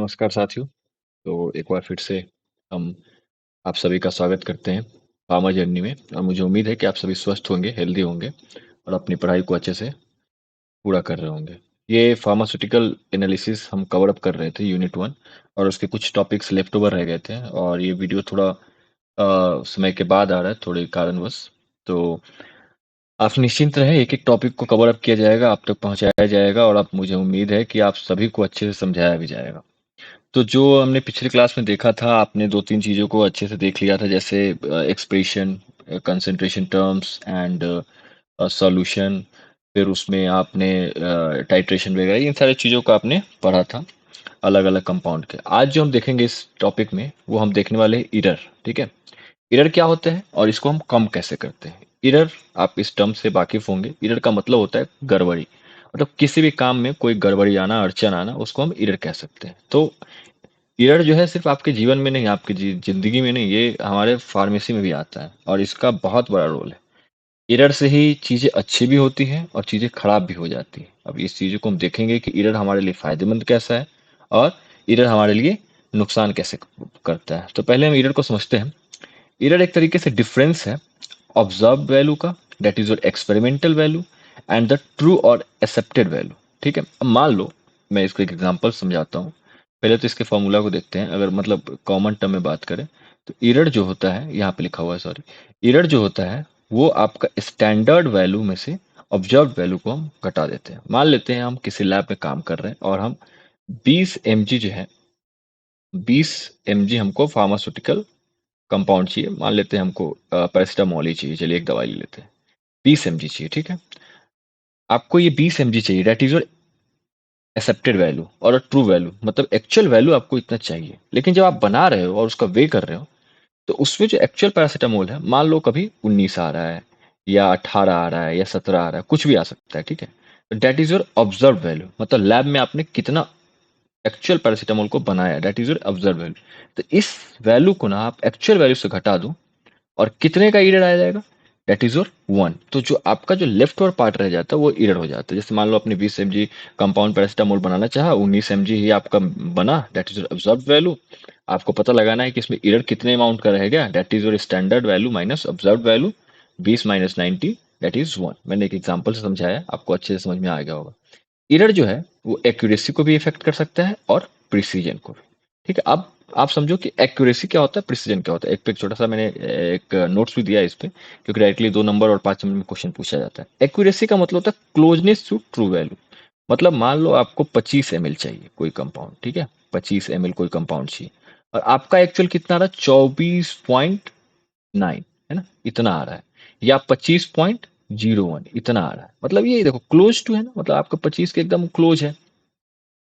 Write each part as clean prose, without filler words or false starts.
नमस्कार साथियों। तो एक बार फिर से हम आप सभी का स्वागत करते हैं फार्मा जर्नी में। और मुझे उम्मीद है कि आप सभी स्वस्थ होंगे, हेल्दी होंगे और अपनी पढ़ाई को अच्छे से पूरा कर रहे होंगे। ये फार्मास्यूटिकल एनालिसिस हम कवर अप कर रहे थे यूनिट 1, और उसके कुछ टॉपिक्स लेफ्ट ओवर रह गए थे और ये वीडियो थोड़ा समय के बाद आ रहा है, थोड़े कारणवश। तो आप निश्चिंत रहें, एक-एक टॉपिक को कवर अप किया जाएगा, आप तक पहुँचाया जाएगा और आप मुझे उम्मीद है कि आप सभी को अच्छे से समझाया भी जाएगा। तो जो हमने पिछली क्लास में देखा था, आपने 2-3 चीज़ों को अच्छे से देख लिया था, जैसे expression, concentration terms and solution. फिर उसमें आपने टाइट्रेशन वगैरह इन सारी चीज़ों को आपने पढ़ा था, अलग-अलग कंपाउंड के। आज जो हम देखेंगे इस टॉपिक में, वो हम देखने वाले हैं एरर, ठीक है? एरर क्या होते हैं और इसको हम कम कैसे करते हैं? एरर, आप इस टर्म से वाकिफ होंगे। एरर का मतलब होता है गड़बड़ी, मतलब किसी भी काम में कोई गड़बड़ी आना, अड़चन आना, उसको हम एरर कह सकते हैं। तो एरर जो है सिर्फ आपके जीवन में नहीं, आपकी जिंदगी में नहीं, ये हमारे फार्मेसी में भी आता है और इसका बहुत बड़ा रोल है। एरर से ही चीजें अच्छी भी होती हैं और चीजें खराब भी हो जाती हैं। अब इस चीजों को हम देखेंगे कि एरर हमारे लिए फायदेमंद कैसा है और एरर हमारे लिए नुकसान कैसे करता है। तो पहले हम एरर को समझते हैं। एरर एक तरीके से डिफरेंस है ऑब्जर्व वैल्यू का, that is your experimental value, and the true और एक्सेप्टेड वैल्यू। ठीक है, अब मान लो मैं इसको एक एग्जांपल समझाता हूँ। पहले तो इसके फॉर्मूला को देखते हैं। अगर मतलब कॉमन टर्म में बात करें तो एरर जो होता है, यहाँ पे लिखा हुआ है, सॉरी, एरर जो होता है वो आपका स्टैंडर्ड वैल्यू में से ऑब्जर्व वैल्यू को हम घटा देते हैं। मान लेते हैं हम किसी लैब में काम कर रहे हैं और हम 20 mg जो है, 20 mg हमको फार्मास्यूटिकल कंपाउंड चाहिए। मान लेते हैं हमको पैरासिटामोल ही चाहिए, चलिए एक दवाई ले लेते हैं। 20 mg चाहिए, ठीक है। आपको ये 20 mg चाहिए, that is your accepted value और ट्रू वैल्यू, मतलब एक्चुअल वैल्यू आपको इतना चाहिए। लेकिन जब आप बना रहे हो और उसका वे कर रहे हो, तो उसमें जो एक्चुअल पैरासिटामोल है, मान लो कभी 19 आ रहा है या 18 आ रहा है या 17 आ रहा है, कुछ भी आ सकता है, ठीक है। That is your observe value, मतलब लैब में आपने कितना एक्चुअल पैरासिटामोल को बनाया, that is your observe value. तो इस वैल्यू को ना आप एक्चुअल वैल्यू से घटा दो और कितने का ईरर आ जाएगा, दैट इज योर 1। तो जो आपका जो लेफ्ट ओवर पार्ट रह जाता है वो ईरर हो जाता है। जैसे मान लो आपने 20 mg कंपाउंड पैरासिटामोल बनाना चाहा, 19 mg ही आपका बना, that is your observe value. आपको पता लगाना है कि इसमें ईरर कितने अमाउंट का रहेगा, that is your standard value minus observe value, 20 minus 90, that is 1। मैंने एक एग्जाम्पल से समझाया, आपको अच्छे से समझ में आ गया होगा। एरर जो है वो एक्यूरेसी को भी इफेक्ट कर सकता है और प्रिसीजन को भी। ठीक है, अब आप समझो कि एक्यूरेसी क्या होता है, प्रिसीजन क्या होता है। एक पे एक छोटा सा मैंने एक नोट्स भी दिया है इस पे, क्योंकि डायरेक्टली 2 नंबर और 5 नंबर में क्वेश्चन पूछा जाता है। एक्यूरेसी का मतलब होता है क्लोजनेस टू ट्रू वैल्यू। मतलब मान लो आपको 25 ml चाहिए कोई कंपाउंड, ठीक है, 25 ml कोई कंपाउंड चाहिए, और आपका एक्चुअल कितना आ रहा है, 24.9, है ना, इतना आ रहा है, या 25.01 इतना आ रहा है। मतलब ये देखो क्लोज टू है ना, मतलब आपका 25 के एकदम क्लोज है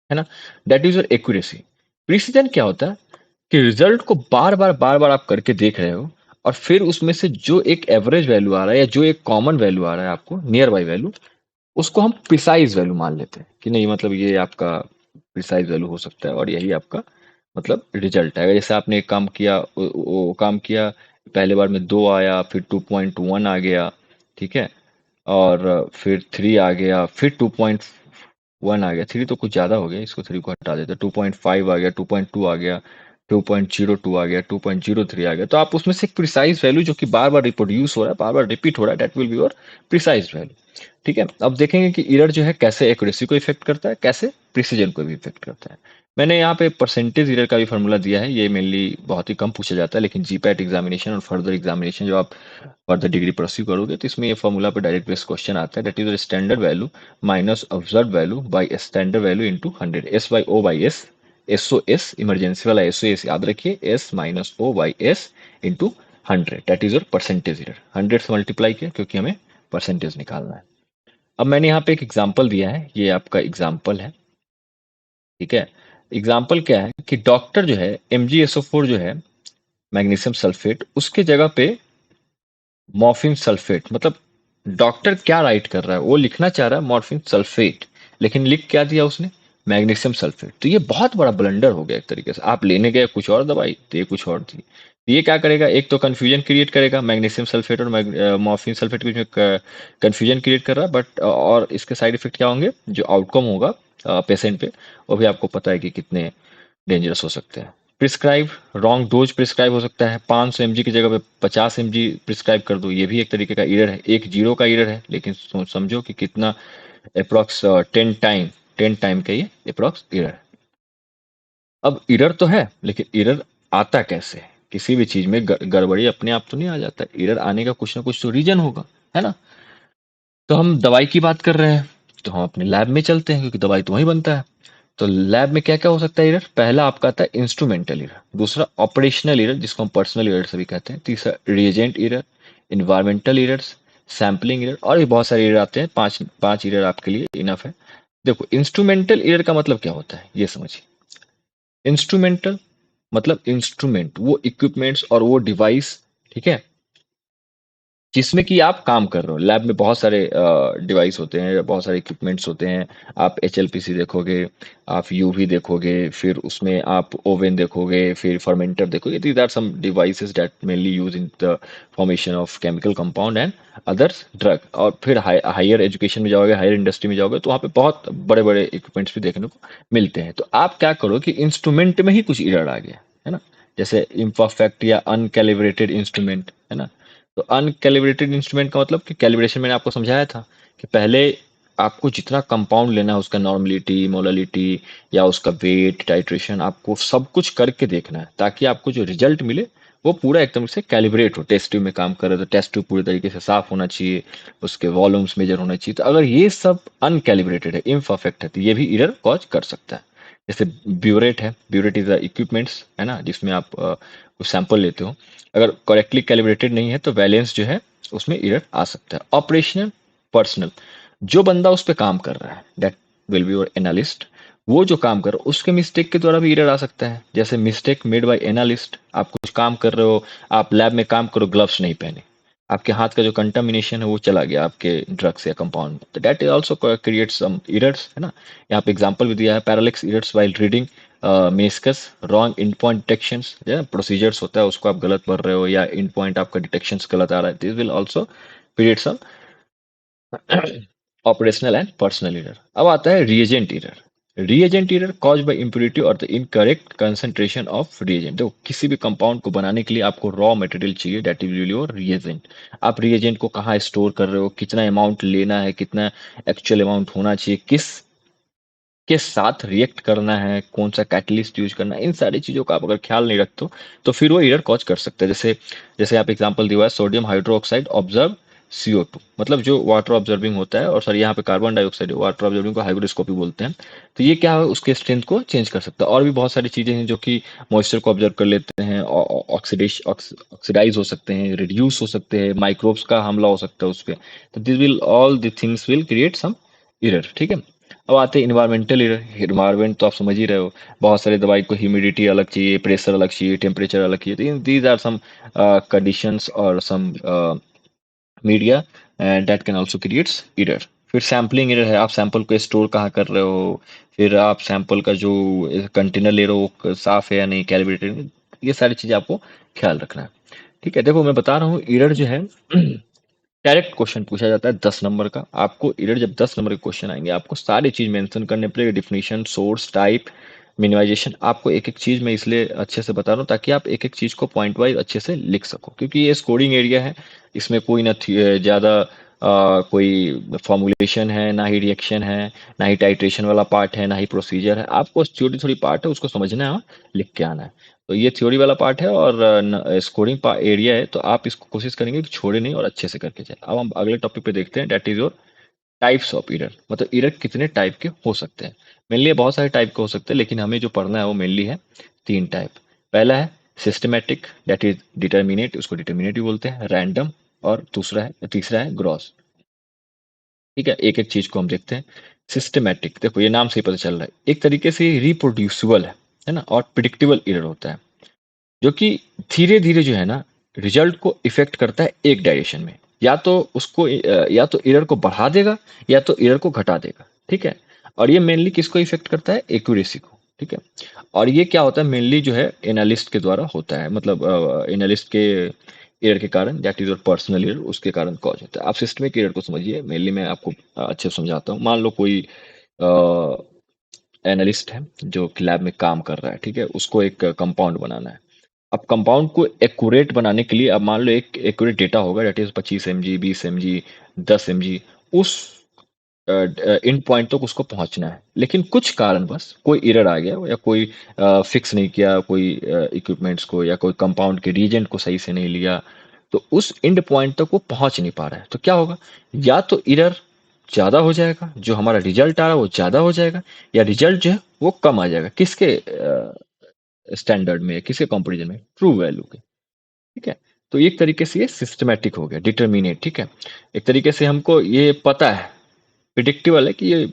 ना। That is your accuracy. Precision क्या होता है कि रिजल्ट को बार बार आप करके देख रहे हो और फिर उसमें से जो एक एवरेज वैल्यू आ रहा है या जो एक कॉमन वैल्यू आ रहा है आपको नियर बाई वैल्यू, उसको हम प्रिसाइज वैल्यू मान लेते हैं कि नहीं, मतलब ये आपका प्रिसाइज वैल्यू हो सकता है और यही आपका मतलब रिजल्ट है। जैसे आपने एक काम किया, वो काम किया, पहले बार में 2 आया, फिर 2.1 आ गया, ठीक है, और फिर 3 आ गया, फिर 2.1 आ गया। 3 तो कुछ ज़्यादा हो गया, इसको 3 को हटा देते हैं। 2.5 आ गया, 2.2 आ गया, 2.02 आ गया, 2.03 आ गया। तो आप उसमें से एक प्रिसाइज वैल्यू जो कि बार बार रिप्रोड्यूस हो रहा है, बार बार रिपीट हो रहा है, that will be your precise value. ठीक है, अब देखेंगे कि एरर जो है कैसे एक्यूरेसी को इफेक्ट करता है, कैसे प्रिसीजन को भी इफेक्ट करता है। मैंने यहाँ पे परसेंटेज एरर का भी फॉर्मूला दिया है। ये मेनली बहुत ही कम पूछा जाता है, लेकिन जीपैट एग्जामिनेशन और फर्दर एग्जामिनेशन जो आप फर्दर डिग्री परस्यू करोगे तो इसमें ये फॉर्मूला पे डायरेक्ट बेस क्वेश्चन आता है। That is standard value minus observe value by standard value into 100, S by O by S, S O S, emergency वाला एस ओ एस याद रखिए, S minus O by S into 100, that is your percentage error. 100 से multiply किया क्योंकि हमें percentage निकालना है। अब मैंने यहाँ पे एक एग्जाम्पल दिया है, ये आपका एग्जाम्पल है, ठीक है। एग्जाम्पल क्या है कि डॉक्टर जो है MgSO4 जो है, मैग्नीशियम सल्फेट, उसके जगह पे मॉर्फिन सल्फेट, मतलब डॉक्टर क्या राइट कर रहा है, वो लिखना चाह रहा है मॉर्फिन सल्फेट, लेकिन लिख क्या दिया उसने, मैग्नीशियम सल्फेट। तो ये बहुत बड़ा ब्लंडर हो गया एक तरीके से। आप लेने गए कुछ और दवाई, तो ये कुछ और थी। तो ये क्या करेगा, एक तो कंफ्यूजन क्रिएट करेगा, मैग्नीशियम सल्फेट और मॉर्फिन सल्फेट के बीच में कंफ्यूजन क्रिएट कर रहा है। बट और इसके साइड इफेक्ट क्या होंगे, जो आउटकम होगा पेशेंट पे, वो भी आपको पता है कि कितने डेंजरस हो सकते हैं। प्रिस्क्राइब, रॉन्ग डोज प्रिस्क्राइब हो सकता है, 500 mg की जगह पे 50 mg प्रिस्क्राइब कर दो, ये भी एक तरीके का एरर है। एक जीरो का एरर है, लेकिन समझो कि कितना, अप्रॉक्स 10 टाइम का ये अप्रॉक्स एरर है। अब एरर तो है, लेकिन एरर आता कैसे है? किसी भी चीज में गड़बड़ी अपने आप तो नहीं आ जाता, एरर आने का कुछ ना कुछ तो रीजन होगा, है ना? तो हम दवाई की बात कर रहे हैं, तो हम अपने लैब में चलते हैं, क्योंकि दवाई तो वहीं बनता है। तो लैब में क्या क्या हो सकता है एरर? पहला आपका आता है इंस्ट्रूमेंटल एरर, दूसरा ऑपरेशनल एरर जिसको हम पर्सनल एरर से भी कहते हैं, तीसरा reagent error, environmental errors, sampling error, और भी बहुत सारे एरर आते हैं। पांच पांच एरर आपके लिए इनफ है। देखो, इंस्ट्रूमेंटल एरर का मतलब क्या होता है ये समझिए। इंस्ट्रूमेंटल मतलब इंस्ट्रूमेंट, वो इक्विपमेंट्स और वो डिवाइस, ठीक है, जिसमें कि आप काम कर रहे हो। लैब में बहुत सारे डिवाइस होते हैं, बहुत सारे इक्विपमेंट्स होते हैं। आप एचएलपीसी देखोगे, आप यूवी देखोगे, फिर उसमें आप ओवन देखोगे, फिर फर्मेंटर देखोगे। These are some devices that mainly use in the formation of chemical compound and others drug. और फिर हायर एजुकेशन में जाओगे, हायर इंडस्ट्री में जाओगे, तो वहाँ पे बहुत बड़े बड़े इक्विपमेंट्स भी देखने को मिलते हैं। तो आप क्या करो कि इंस्ट्रूमेंट में ही कुछ एरर आ गया है ना, जैसे इम्परफेक्ट या अनकैलिब्रेटेड इंस्ट्रूमेंट, है ना। तो अनकैलिब्रेटेड इंस्ट्रूमेंट का मतलब कि कैलिब्रेशन मैंने आपको समझाया था कि पहले आपको जितना कंपाउंड लेना है, उसका नॉर्मलिटी, मोललिटी, या उसका वेट, टाइट्रेशन, आपको सब कुछ करके देखना है, ताकि आपको जो रिजल्ट मिले वो पूरा एकदम से कैलिब्रेट हो। टेस्ट ट्यूब में काम कर रहे हो तो टेस्ट ट्यूब पूरी तरीके से साफ होना चाहिए, उसके वॉल्यूम्स मेजर होना चाहिए। तो अगर ये सब अनकैलिब्रेटेड है, इम्परफेक्ट है, तो ये भी एरर कॉज कर सकता है। जैसे ब्यूरेट है, ब्यूरेट इज द इक्विपमेंट्स, है ना, जिसमें आप कुछ सैंपल लेते हो। अगर करेक्टली कैलिब्रेटेड नहीं है तो वैलेंस जो है उसमें एरर आ सकता है। ऑपरेशनल, पर्सनल, जो बंदा उस पर काम कर रहा है, that will be your analyst. वो जो काम कर रहा है उसके मिस्टेक के द्वारा भी एरर आ सकता है। जैसे मिस्टेक मेड बाय एनालिस्ट, आप कुछ काम कर रहे हो, आप लैब में काम करो, ग्लव्स नहीं पहने, आपके हाथ का जो कंटामिनेशन है वो चला गया आपके ड्रग्स या कंपाउंड में, तो that is also create some errors, है ना। यहाँ पे एग्जांपल भी दिया है, parallax errors while reading meniscus, wrong in point detections, procedures होता है उसको आप गलत पढ़ रहे हो, या इन पॉइंट आपका डिटेक्शंस गलत आ रहा है, this will also create some operational and personal error. अब आता है reagent error. Reagent error cause by impurity और the incorrect concentration of reagent. देखो, किसी भी कंपाउंड को बनाने के लिए आपको रॉ मटेरियल चाहिए, दैट इज योर रिएजेंट। आप रिएजेंट को कहाँ स्टोर कर रहे हो, कितना अमाउंट लेना है, कितना एक्चुअल अमाउंट होना चाहिए, किस के साथ रिएक्ट करना है, कौन सा कैटलिस्ट यूज करना है, इन सारी चीजों का आप अगर ख्याल नहीं रखते हो तो फिर वो एरर कॉज कर सकता है। जैसे जैसे आप एग्जांपल दिया है, सोडियम हाइड्रोक्साइड ऑब्जर्व CO2, मतलब जो वाटर ऑब्जर्विंग होता है, और सर यहाँ पे कार्बन डाइऑक्साइड वाटर ऑब्जर्विंग को हाइग्रोस्कोपी बोलते हैं। तो ये क्या है, उसके स्ट्रेंथ को चेंज कर सकता है। और भी बहुत सारी चीजें हैं जो कि मॉइस्चर को ऑब्जर्व कर लेते हैं, ऑक्सीडाइज हो सकते हैं, रिड्यूस हो सकते हैं, माइक्रोब्स का हमला हो सकता है उस पर। तो this will all the things will create some error, ठीक है। अब आते हैं इन्वायरमेंटल एरर। इन्वायरमेंट तो आप समझ ही रहे हो, बहुत सारे दवाई को ह्यूमिडिटी अलग चाहिए, प्रेशर अलग चाहिए, टेम्परेचर अलग चाहिए। तो these are some conditions or some media that can also creates error. फिर सैम्पलिंग एरर है, आप सैंपल को स्टोर कहाँ कर रहे हो, फिर आप सैंपल का जो कंटेनर ले रहे हो वो साफ है या नहीं, कैलिब्रेटेड, ये सारी चीजें आपको ख्याल रखना है, ठीक है। देखो, मैं बता रहा हूँ एरर जो है डायरेक्ट क्वेश्चन पूछा जाता है 10 नंबर का। आपको एरर जब 10 नंबर के क्वेश्चन आएंगे, आपको सारी चीज मेंशन करने पड़ेगी, डिफिनीशन, सोर्स, टाइप, मिनिमाइजेशन। आपको एक एक चीज मैं इसलिए अच्छे से बता रहा हूँ ताकि आप एक एक चीज को पॉइंट वाइज अच्छे से लिख सको, क्योंकि ये स्कोरिंग एरिया है। इसमें कोई ना ज्यादा कोई फॉर्मुलेशन है, ना ही रिएक्शन है, ना ही टाइट्रेशन वाला पार्ट है, ना ही प्रोसीजर है। आपको छोटी थोड़ी पार्ट है, उसको समझना है और लिख के आना है। तो ये थ्योरी वाला पार्ट है, और स्कोरिंग एरिया है, तो आप इसको कोशिश करेंगे कि छोड़े नहीं और अच्छे से करके जाए। अब हम अगले टॉपिक पे देखते हैं, that is your types of error. मतलब एरर कितने टाइप के हो सकते हैं। मेनली बहुत सारे टाइप के हो सकते हैं, लेकिन हमें जो पढ़ना है वो मेनली है 3 टाइप। पहला है सिस्टमैटिक, दैट इज डिटर्मिनेट, उसको डिटर्मिनेट भी बोलते हैं, रैंडम, और तीसरा है ग्रॉस। ठीक है, एक एक चीज को हम देखते हैं। सिस्टमैटिक, देखो ये नाम से ही पता चल रहा है, एक तरीके से रिप्रोड्यूसिबल है ना, और प्रिडिक्टेबल एरर होता है, जो कि धीरे धीरे जो है ना रिजल्ट को इफेक्ट करता है एक डायरेक्शन में। या तो या तो एरर को बढ़ा देगा, या तो एरर को घटा देगा, ठीक है। और ये मेनली किसको इफेक्ट करता है, एक्यूरेसी को, ठीक है। और ये क्या होता है, मेनली जो है एनालिस्ट के द्वारा होता है, मतलब एनालिस्ट के एरर के कारण, that is your personal error, उसके कारण कॉज होता है। आप सिस्टमिक एरर को समझिए, मेनली मैं आपको अच्छे से समझाता हूँ। मान लो कोई एनालिस्ट है जो कि लैब में काम कर रहा है, ठीक है, उसको एक कंपाउंड बनाना है। अब कंपाउंड को एक्यूरेट बनाने के लिए अब मान लो एक एक्यूरेट डेटा होगा, date is 25 mg 20 mg 10 mg, उस इन पॉइंट तक उसको पहुंचना है। लेकिन कुछ कारणवश कोई एरर आ गया या कोई फिक्स नहीं किया कोई इक्विपमेंट्स को, या कोई कंपाउंड के रीजेंट को सही से नहीं लिया, तो उस एंड पॉइंट तक वो पहुंच नहीं पा रहा है। तो क्या होगा, या तो एरर ज्यादा हो जाएगा, जो हमारा रिजल्ट आ रहा है वो ज्यादा हो जाएगा, या रिजल्ट जो है वो कम आ जाएगा। किसके स्टैंडर्ड में, किसके कंपेरिजन में, ट्रू वैल्यू के, ठीक है। तो एक तरीके से ये सिस्टमैटिक हो गया, डिटर्मिनेट, ठीक है। एक तरीके से हमको ये पता है, प्रिडिक्टेबल है कि ये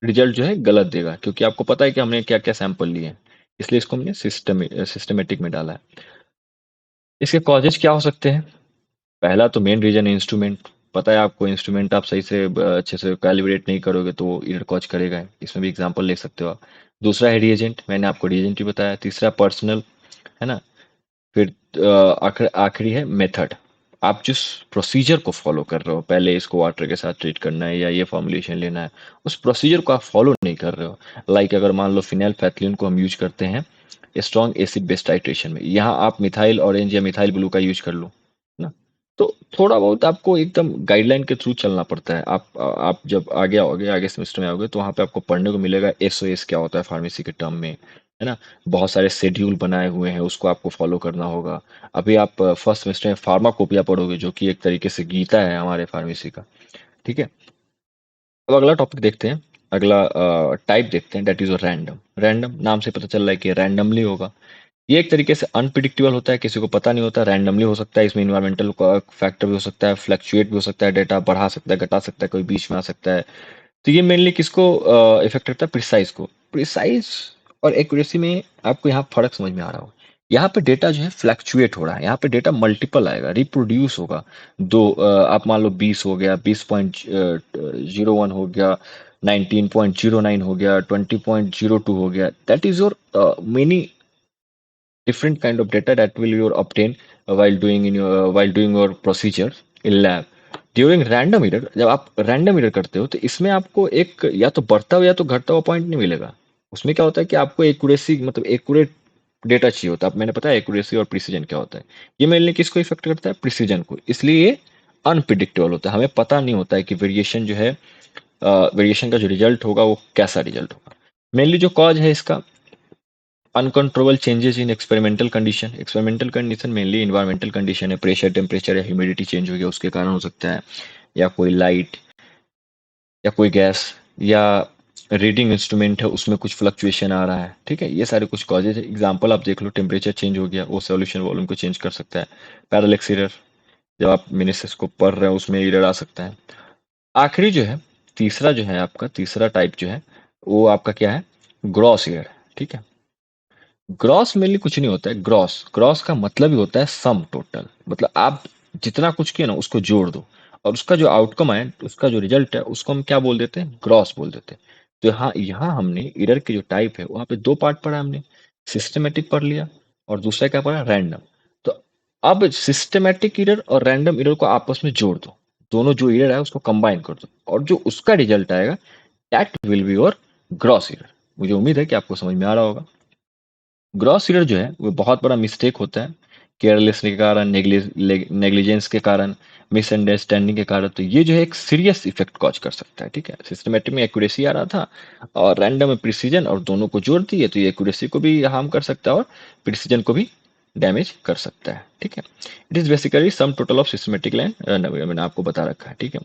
रिजल्ट जो है गलत देगा, क्योंकि आपको पता है कि हमने क्या क्या सैंपल लिए हैं, इसलिए इसको हमने सिस्टमेटिक में डाला है। इसके कॉजेज क्या हो सकते हैं? पहला तो मेन रीजन है इंस्ट्रूमेंट। पता है आपको, इंस्ट्रूमेंट आप सही से अच्छे से कैलिब्रेट नहीं करोगे तो वो एरर कॉज करेगा। इसमें भी एग्जांपल ले सकते हो आप। दूसरा है रिएजेंट, मैंने आपको रिएजेंट ही बताया। तीसरा पर्सनल, है ना। फिर आखिरी है मेथड। आप जिस प्रोसीजर को फॉलो कर रहे हो, पहले इसको वाटर के साथ ट्रीट करना है या ये फॉर्मुलेशन लेना है, उस प्रोसीजर को आप फॉलो नहीं कर रहे हो। लाइक अगर मान लो फिनाइल पैथिलीन को हम यूज करते हैं स्ट्रॉन्ग एसिड बेस टाइट्रेशन में, यहाँ आप मिथाइल ऑरेंज या मिथाइल ब्लू का यूज कर लो, है ना। तो थोड़ा बहुत आपको एकदम गाइडलाइन के थ्रू चलना पड़ता है। आप जब आगे आओगे, आगे सेमेस्टर में आओगे, तो वहाँ पे आपको पढ़ने को मिलेगा एसओएस क्या होता है फार्मेसी के टर्म में, है ना। बहुत सारे शेड्यूल बनाए हुए हैं, उसको आपको फॉलो करना होगा। अभी आप फर्स्ट सेमेस्टर में फार्माकोपिया पढ़ोगे, जो कि एक तरीके से गीता है हमारे फार्मेसी का, ठीक है। अब अगला टॉपिक देखते हैं, अगला टाइप देखते हैं, दैट इज रैंडम। रैंडम नाम से पता चल रहा है कि रैंडमली होगा। ये एक तरीके से अनप्रिडिक्टेबल होता है, किसी को पता नहीं होता, रैंडमली हो सकता है। इसमें इन्वायरमेंटल फैक्टर भी हो सकता है, फ्लक्चुएट भी हो सकता है, डेटा बढ़ा सकता है, घटा सकता है, कोई बीच में आ सकता है। तो ये मेनली किसको इफेक्ट करता है? प्रिसाइज को। प्रिसाइज और एक्यूरेसी में आपको यहाँ फर्क समझ में आ रहा हो। यहाँ पे डेटा जो है फ्लक्चुएट हो रहा है, यहाँ पे डेटा मल्टीपल आएगा, रिप्रोड्यूस होगा। आप मान लो 20 हो गया, 20.01 हो गया, 19.09 हो गया, 20.02 हो गया। That is your many different kind of data that will you obtain while doing your procedure in lab during random error। जब आप रैंडम एरर करते हो तो इसमें आपको एक या तो बढ़ता हुआ या तो घटता हुआ पॉइंट नहीं मिलेगा। उसमें क्या होता है कि आपको एक्यूरेसी, मतलब एक्यूरेट डेटा चाहिए होता है। अब मैंने बताया एक्यूरेसी और प्रिसीजन क्या होता है। ये मेनली किसको इफेक्ट करता है? प्रिसीजन को। इसलिए ये अनप्रिडिक्टेबल होता है, हमें पता नहीं होता है कि वेरिएशन जो है, वेरिएशन का जो रिजल्ट होगा वो कैसा रिजल्ट होगा। मेनली जो कॉज है इसका, uncontrollable changes in experimental condition. Experimental condition mainly environmental condition है, प्रेशर, टेम्परेचर या ह्यूमिडिटी चेंज हो गया उसके कारण हो सकता है, या कोई लाइट या कोई गैस, या रीडिंग इंस्ट्रूमेंट है उसमें कुछ फ्लक्चुएशन आ रहा है, ठीक है। ये सारे कुछ कॉजेज है। एग्जांपल आप देख लो, टेम्परेचर चेंज हो गया, वो सॉल्यूशन वॉल्यूम को चेंज कर सकता है। पैरालेक्स एरर, जब आप मिनिसिस को पढ़ रहे हो उसमें एरर आ सकता है। आखिरी जो है, तीसरा जो है आपका, तीसरा टाइप जो है वो आपका क्या है? ग्रॉस एरर, ठीक है। ग्रॉस मेनली कुछ नहीं होता है। ग्रॉस ग्रॉस का मतलब ही होता है सम टोटल, मतलब आप जितना कुछ किए ना उसको जोड़ दो, और उसका जो आउटकम है, उसका जो रिजल्ट है, उसको हम क्या बोल देते हैं? ग्रॉस बोल देते हैं। तो यहाँ हमने एरर के जो टाइप है वहाँ पे दो पार्ट पढ़ा हमने। सिस्टमेटिक पढ़ लिया, और दूसरा क्या पढ़ा? रैंडम। तो अब सिस्टमेटिक एरर और रैंडम एरर को आपस में जोड़ दो, दोनों जो एरर है उसको कंबाइन कर दो, और जो उसका रिजल्ट आएगा that will be your gross error. मुझे उम्मीद है कि आपको समझ में आ रहा होगा। ग्रॉस ईयर जो है वो बहुत बड़ा मिस्टेक होता है, केयरलेस के कारण, नेग्लिजेंस के कारण, मिसअंडरस्टैंडिंग के कारण। तो ये जो है एक सीरियस इफेक्ट कॉज कर सकता है, ठीक है। सिस्टमेटिक में एक्यूरेसी आ रहा था, और रैंडम में प्रिसीजन, और दोनों को जोड़ दिए तो ये एक्यूरेसी को भी हार्म कर सकता है और प्रिसीजन को भी डैमेज कर सकता है, ठीक है। It is basically sum total of systematic line, मैंने आपको बता रखा है, ठीक है।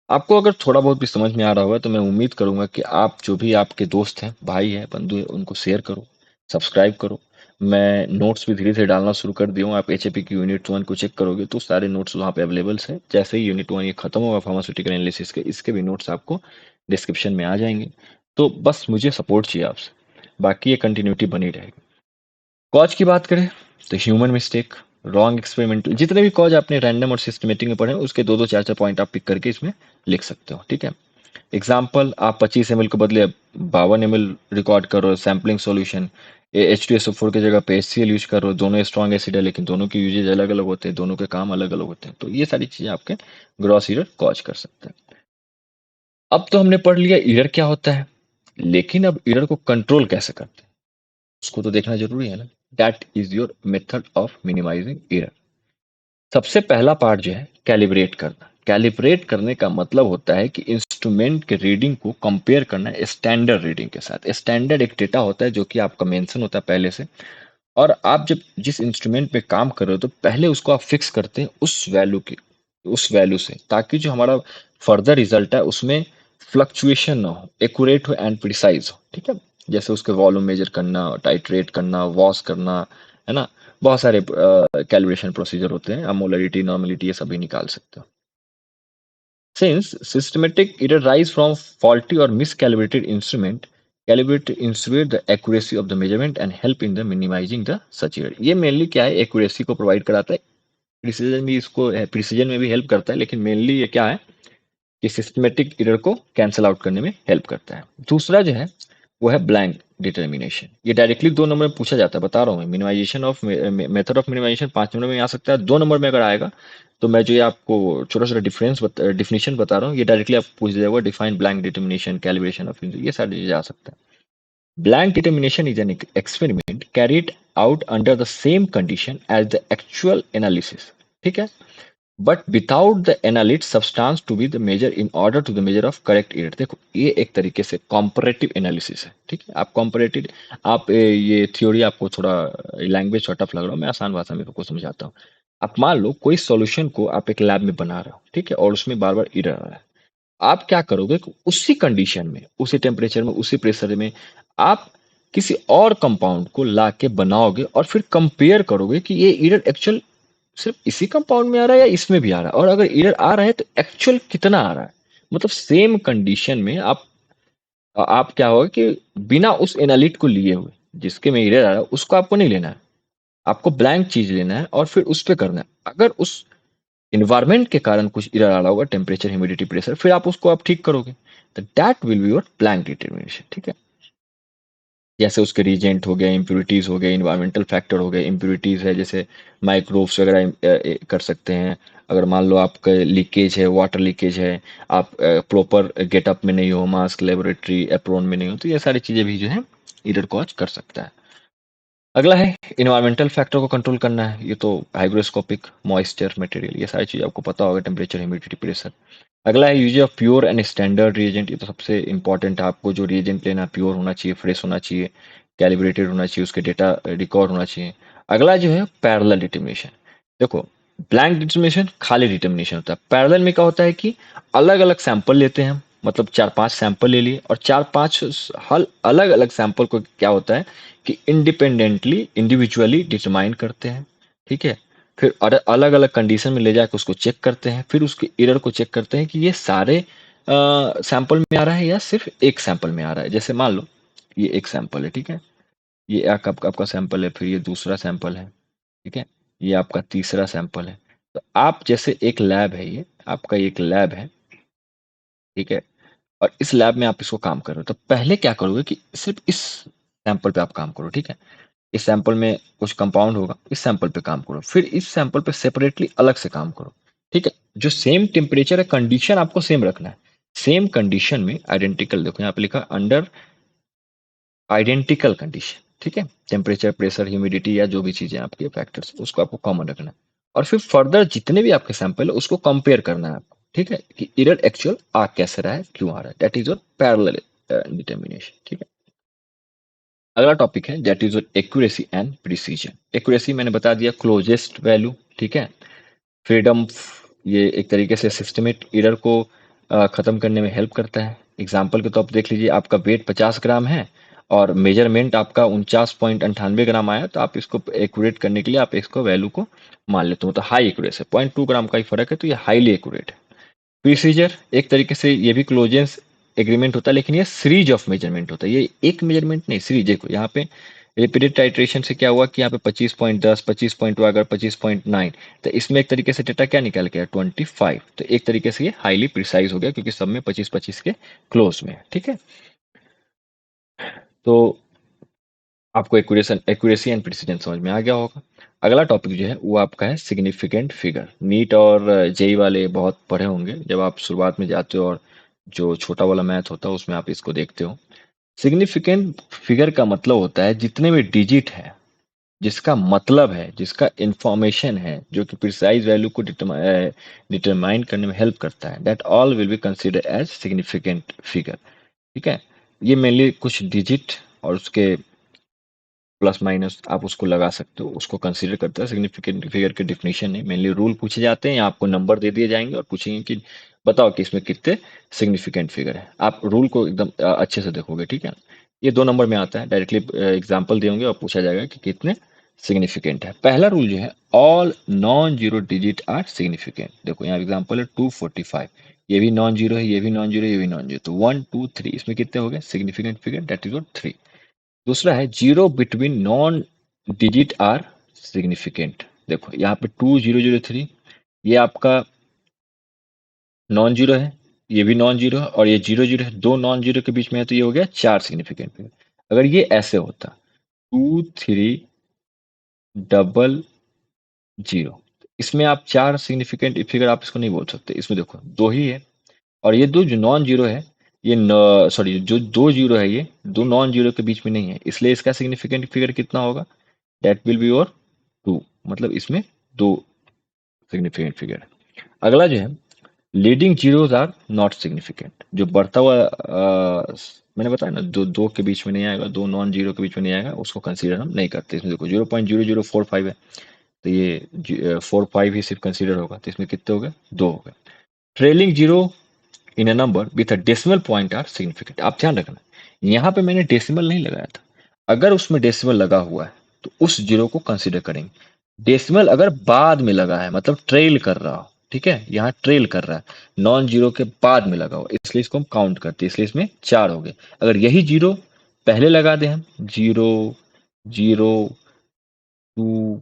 आपको अगर थोड़ा बहुत भी समझ में आ रहा होगा तो मैं उम्मीद करूंगा कि आप जो भी आपके दोस्त हैं, भाई हैं, बंधु हैं, उनको शेयर करो, सब्सक्राइब करो। मैं नोट्स भी धीरे धीरे डालना शुरू कर दिया हूँ। आप एचएपी की यूनिट 1 को चेक करोगे तो सारे नोट्स वहाँ पे अवेलेबल है। जैसे ही यूनिट 1 ये खत्म होगा फार्मास्यूटिकल एनालिसिस के, इसके भी नोट्स आपको डिस्क्रिप्शन में आ जाएंगे। तो बस मुझे सपोर्ट चाहिए आपसे, बाकी ये कंटिन्यूटी बनी रहेगी। कॉज की बात करें तो ह्यूमन मिस्टेक, रॉन्ग एक्सपेरिमेंटल, जितने भी कॉज आपने रैंडम और सिस्टमेटिक में पढ़े हैं उसके दो दो चार चार पॉइंट आप पिक करके इसमें लिख सकते हो, ठीक है। एग्जाम्पल, आप 25 ml के बदले 52 ml रिकॉर्ड कर रहे हो सैम्पलिंग सॉल्यूशन। H2SO4 की जगह पे HCl यूज कर रहे हो, दोनों स्ट्रॉन्ग एसिड है लेकिन दोनों के यूजेज अलग अलग होते हैं, दोनों के काम अलग अलग होते हैं। तो ये सारी चीजें आपके ग्रॉस ईरर कॉज कर सकते हैं। अब तो हमने पढ़ लिया ईरर क्या होता है, लेकिन अब एरर को कंट्रोल कैसे करते हैं, उसको तो देखना ज़रूरी है ना। That is your method of minimising error. सबसे पहला पार्ट जो है कैलिब्रेट करना। कैलिब्रेट करने का मतलब होता है कि इंस्ट्रूमेंट के रीडिंग को कंपेयर करना है स्टैंडर्ड रीडिंग के साथ। स्टैंडर्ड एक डेटा होता है जो कि आपका मेंशन होता है पहले से, और आप जब जिस इंस्ट्रूमेंट पे काम कर रहे हो तो पहले उसको आप फिक्स करते हैं उस वैल्यू से, ताकि जो हमारा फर्दर रिजल्ट है उसमें फ्लक्चुएशन ना हो, एक्यूरेट हो एंड प्रिसाइज हो। ठीक है, जैसे उसके वॉल्यूम मेजर करना, टाइट्रेट करना, वॉश करना, है ना। बहुत सारे कैलिब्रेशन प्रोसीजर होते हैं, आप मोलरिटी, नॉर्मलिटी ये सभी निकाल सकते हो। Since systematic error rise from faulty or miscalibrated instrument, calibrate ensure the accuracy of the measurement and help in the minimizing the such error। ये मेनली क्या है, एक्यूरेसी को प्रोवाइड कराता है, प्रिसीजन भी इसको प्रिसीजन में भी हेल्प करता है, लेकिन मेनली ये क्या है कि सिस्टमेटिक एरर को कैंसल आउट करने में हेल्प करता है। दूसरा जो है वो है ब्लैंक डिटर्मिनेशन। ये डायरेक्टली 2 नंबर में पूछा जाता है, बता रहा हूँ मैं। Minimisation of method of minimisation 5 number में आ सकता है, 2 नंबर में अगर आएगा तो मैं जो ये आपको छोटा छोटा डिफिनेशन बता रहा हूँ, ये डायरेक्टली आपको पूछ दिया होगा। Define blank determination, calibration of, ये सारी चीजें आ सकता है। Blank determination is an experiment carried out under the same condition as the actual analysis। ठीक है, but without the analyte substance to be the measure in order to the measure of correct error. देखो ये एक तरीके से comparative analysis है। ठीक है, आप कॉम्परेटिव, आप ये थ्योरी आपको थोड़ा लैंग्वेज थोड़ा टफ लग रहा हो, मैं आसान भाषा में आपको समझाता हूँ। आप मान लो कोई सॉल्यूशन को आप एक लैब में बना रहे हो, ठीक है, और उसमें बार बार एरर आ रहा है। आप क्या करोगे कि उसी कंडीशन में, उसी टेम्परेचर में, उसी प्रेशर में आप किसी और कंपाउंड को ला के बनाओगे और फिर कंपेयर करोगे कि ये एरर एक्चुअल सिर्फ इसी कंपाउंड में आ रहा है या इसमें भी आ रहा है, और अगर एरर आ रहा है तो एक्चुअल कितना आ रहा है। मतलब सेम कंडीशन में आप क्या होगा कि बिना उस एनालिट को लिए हुए, जिसके में एरर आ रहा है उसको आपको नहीं लेना है, आपको ब्लैंक चीज लेना है और फिर उस पे करना है। अगर उस इन्वायरमेंट के कारण कुछ एरर आ रहा होगा, टेम्परेचर, ह्यूमिडिटी, प्रेशर, फिर आप उसको आप ठीक करोगे। तो that will be your blank determination. ठीक है, जैसे उसके रीजेंट हो गए, इम्प्योरिटीज हो गए, इन्वायरमेंटल फैक्टर हो गए। इम्प्योरिटीज है जैसे माइक्रोब्स वगैरह कर सकते हैं। अगर मान लो आपका लीकेज है, वाटर लीकेज है, आप प्रॉपर गेटअप में नहीं हो, मास्क, लेबोरेटरी एप्रोन में नहीं हो, तो ये सारी चीजें भी जो है एरर कॉज कर सकता है। अगला है इन्वायरमेंटल फैक्टर को कंट्रोल करना है। ये तो हाइग्रोस्कोपिक, मॉइस्चर, मटेरियल, ये सारी चीज़ आपको पता होगा, टेम्परेचर, ह्यूमिडिटी, प्रेशर। अगला है use of pure and standard reagent. ये तो सबसे इंपॉर्टेंट है, आपको जो रिएजेंट लेना प्योर होना चाहिए, फ्रेश होना चाहिए, कैलिब्रेटेड होना चाहिए, उसके डेटा रिकॉर्ड होना चाहिए। अगला जो है पैरेलल डिटर्मिनेशन। देखो ब्लैंक डिटर्मिनेशन खाली डिटर्मिनेशन होता है, पैरेलल में क्या होता है कि अलग अलग सैंपल लेते हैं हम, मतलब 4-5 सैंपल ले लिए और 4-5 हल अलग अलग सैंपल को क्या होता है कि इंडिपेंडेंटली, इंडिविजुअली डिटरमाइन करते हैं। ठीक है, फिर अलग अलग कंडीशन में ले जाकर उसको चेक करते हैं, फिर उसके एरर को चेक करते हैं कि ये सारे सैंपल में आ रहा है या सिर्फ एक सैंपल में आ रहा है। जैसे मान लो ये एक सैंपल है, ठीक है, ये आपका सैंपल है, फिर ये दूसरा सैंपल है, ठीक है, ये आपका तीसरा सैंपल है। तो आप जैसे एक लैब है, ये आपका एक लैब है, ठीक है, और इस लैब में आप इसको काम कर रहे हो, तो पहले क्या करोगे कि सिर्फ इस सैंपल पे आप काम करो। ठीक है, इस सैंपल में कुछ कंपाउंड होगा, इस सैंपल पे काम करो, फिर इस सैंपल पे सेपरेटली अलग से काम करो। ठीक है, जो सेम टेम्परेचर है, कंडीशन आपको सेम रखना है। सेम कंडीशन में आइडेंटिकल, देखो यहाँ पे लिखा अंडर आइडेंटिकल कंडीशन। ठीक है, टेम्परेचर, प्रेशर, ह्यूमिडिटी या जो भी चीजें आपके फैक्टर्स, उसको आपको कॉमन रखना है। और फिर फर्दर जितने भी आपके सैंपल है उसको कंपेयर करना है आपको। ठीक है, कि एरर एक्चुअल आ कैसे रहा है, क्यों आ रहा है। That is your parallel determination. ठीक है, अगला टॉपिक है that is accuracy and precision. Accuracy मैंने बता दिया, क्लोजेस्ट वैल्यू। ठीक है, फ्रीडम, ये एक तरीके से सिस्टमेट एरर को खत्म करने में हेल्प करता है। एग्जाम्पल के तौर पर देख लीजिए, आपका वेट 50 ग्राम है और मेजरमेंट आपका 49.98 ग्राम आया, तो आप इसको एक्यूरेट करने के लिए आप इसको वैल्यू को मान लेते हो, तो हाई एक्यूरेट है, 0.2 ग्राम का ही फर्क है, तो ये हाईली एक्यूरेट है। प्रीसीजर एक तरीके से ये भी क्लोजेंस एग्रीमेंट होता है, लेकिन ये सीरीज ऑफ मेजरमेंट होता है, ये एक मेजरमेंट नहीं, सीरीज। देखो यहाँ पे रिपीटेड टाइट्रेशन से क्या हुआ कि यहाँ पे 25.10, 25 अगर 25.9, तो इसमें एक तरीके से डेटा क्या निकल गया, 25। तो एक तरीके से ये हाईली प्रिसाइज हो गया क्योंकि सब में 25-25 के क्लोज में है। ठीक है, तो आपको एक्यूरेसी एंड प्रिसीजन समझ में आ गया होगा। अगला टॉपिक जो है वो आपका है सिग्निफिकेंट फिगर। नीट और जेई वाले बहुत पढ़े होंगे, जब आप शुरुआत में जाते हो और जो छोटा वाला मैथ होता है उसमें आप इसको देखते हो। सिग्निफिकेंट फिगर का मतलब होता है जितने भी डिजिट है, जिसका मतलब है, जिसका इंफॉर्मेशन है, जो कि प्रिसाइज वैल्यू को डिटरमाइन करने में हेल्प करता है, that all will be consider as significant figure. ठीक है, ये मेनली कुछ डिजिट और उसके प्लस माइनस आप उसको लगा सकते हो, उसको कंसीडर करते हैं सिग्निफिकेंट फिगर के डेफिनेशन में। मेनली रूल पूछे जाते हैं या आपको नंबर दे दिए जाएंगे और पूछेंगे कि बताओ कि इसमें कितने सिग्निफिकेंट फिगर है। आप रूल को एकदम अच्छे से देखोगे, ठीक है। ये 2 नंबर में आता है, डायरेक्टली एग्जाम्पल देंगे और पूछा जाएगा कि कितने सिग्निफिकेंट है। पहला रूल जो है, all non zero digit are significant. देखो यहाँ एग्जाम्पल है 245, ये भी नॉन जीरो है, ये भी नॉन जीरो, ये भी नॉन जीरो, तो 1 2 3 इसमें कितने हो गए सिग्निफिकेंट फिगर, दैट इज 3। दूसरा है zero between non digit are significant. देखो यहाँ पे 2003, ये आपका नॉन जीरो है, ये भी नॉन जीरो है, और ये जीरो जीरो है, दो नॉन जीरो के बीच में है, तो ये हो गया 4 सिग्निफिकेंट फिगर। अगर ये ऐसे होता 2300, इसमें आप 4 सिग्निफिकेंट फिगर आप इसको नहीं बोल सकते। इसमें देखो दो ही है, और ये दो जो नॉन जीरो है, ये सॉरी जो दो जीरो है, ये दो नॉन जीरो के बीच में नहीं है, इसलिए इसका सिग्निफिकेंट फिगर कितना होगा, दैट विल बी योर 2। मतलब इसमें दो सिग्निफिकेंट फिगर है। अगला जो है, leading zeros are not significant. जो बढ़ता हुआ मैंने बताया ना, दो दो के बीच में नहीं आएगा, दो नॉन जीरो के बीच में नहीं आएगा, उसको कंसीडर हम नहीं करते। इसमें देखो 0.0045 है, तो ये 4 5 ही सिर्फ कंसीडर होगा, तो इसमें कितने हो गए, दो हो गए। Trailing zero in a number with a decimal point are significant. आप ध्यान रखना, यहाँ पे मैंने डेसिमल नहीं लगाया था। अगर उसमें डेसिमल लगा हुआ है तो उस जीरो को कंसीडर करेंगे। डेसिमल अगर बाद में लगा है, मतलब ट्रेल कर रहा हो, ठीक है, यहाँ ट्रेल कर रहा है, नॉन जीरो के बाद में लगा हो, इसलिए इसको हम काउंट करते हैं, इसलिए इसमें 4 हो गए। अगर यही जीरो पहले लगा दें हम, 0 0 2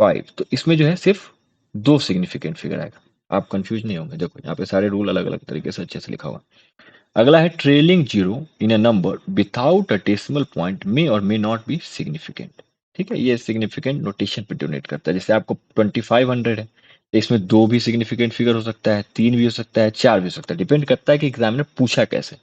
5, तो इसमें जो है सिर्फ दो सिग्निफिकेंट फिगर आएगा। आप कंफ्यूज नहीं होंगे, देखो यहाँ पे सारे रूल अलग अलग तरीके से अच्छे से लिखा हुआ है। अगला है trailing zero in a number without a decimal point may or may not be significant. ठीक है, ये सिग्निफिकेंट नोटेशन पे डोनेट करता है। जैसे आपको 2500 है, तो इसमें दो भी सिग्निफिकेंट फिगर हो सकता है, तीन भी हो सकता है, चार भी हो सकता है, डिपेंड करता है कि एग्जामिनर पूछा कैसे।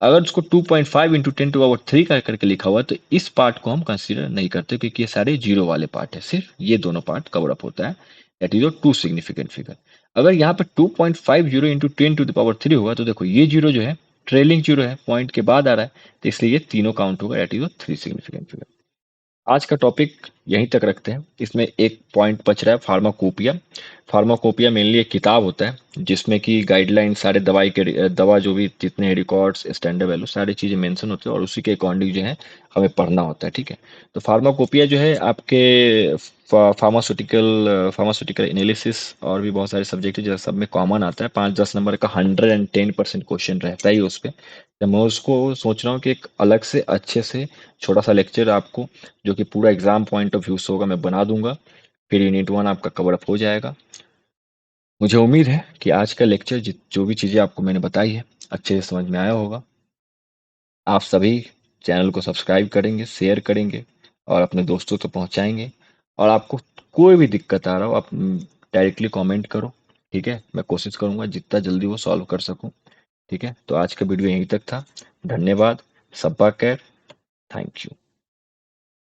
अगर उसको 2.5 इंटू 10 to the power 3 करके लिखा हुआ है, तो इस पार्ट को हम कंसीडर नहीं करते, क्योंकि ये सारे जीरो वाले पार्ट है, सिर्फ ये दोनों पार्ट कवर अप होता है, that is your two significant figure. अगर यहाँ पे 2.50 इंटू 10 to the power 3 होगा, तो देखो ये जीरो जो है ट्रेलिंग जीरो है, पॉइंट के बाद आ रहा है, तो इसलिए ये तीनों काउंट होगा, that is your 3 significant figure. आज का टॉपिक यहीं तक रखते हैं। इसमें एक पॉइंट बच रहा है, फार्माकोपिया। फार्माकोपिया मेनली एक किताब होता है जिसमें कि गाइडलाइन सारे दवाई के दवा जो भी जितने रिकॉर्ड्स स्टैंडर्ड वैल्यू सारी चीज़ें मेंशन होती है, और उसी के अकॉर्डिंग जो है हमें पढ़ना होता है, ठीक है। तो फार्माकोपिया जो है आपके फार्मास्यूटिकल एनालिसिस और भी बहुत सारे सब्जेक्ट है, जो सब में कॉमन आता है। 5-10 नंबर का 110% क्वेश्चन रहता ही है उस पर। तो मैं उसको सोच रहा हूँ कि एक अलग से अच्छे से छोटा सा लेक्चर आपको, जो कि पूरा एग्जाम पॉइंट ऑफ व्यू से होगा, मैं बना दूंगा। फिर यूनिट 1 आपका कवर अप हो जाएगा। मुझे उम्मीद है कि आज का लेक्चर जो भी चीज़ें आपको मैंने बताई है अच्छे से समझ में आया होगा। आप सभी चैनल को सब्सक्राइब करेंगे, शेयर करेंगे और अपने दोस्तों तक पहुंचाएंगे। और आपको कोई भी दिक्कत आ रहा हो, आप डायरेक्टली कमेंट करो, ठीक है। मैं कोशिश करूंगा जितना जल्दी वो सॉल्व कर सकूं, ठीक है। तो आज का वीडियो यहीं तक था। धन्यवाद। सब्बा खैर। Thank you.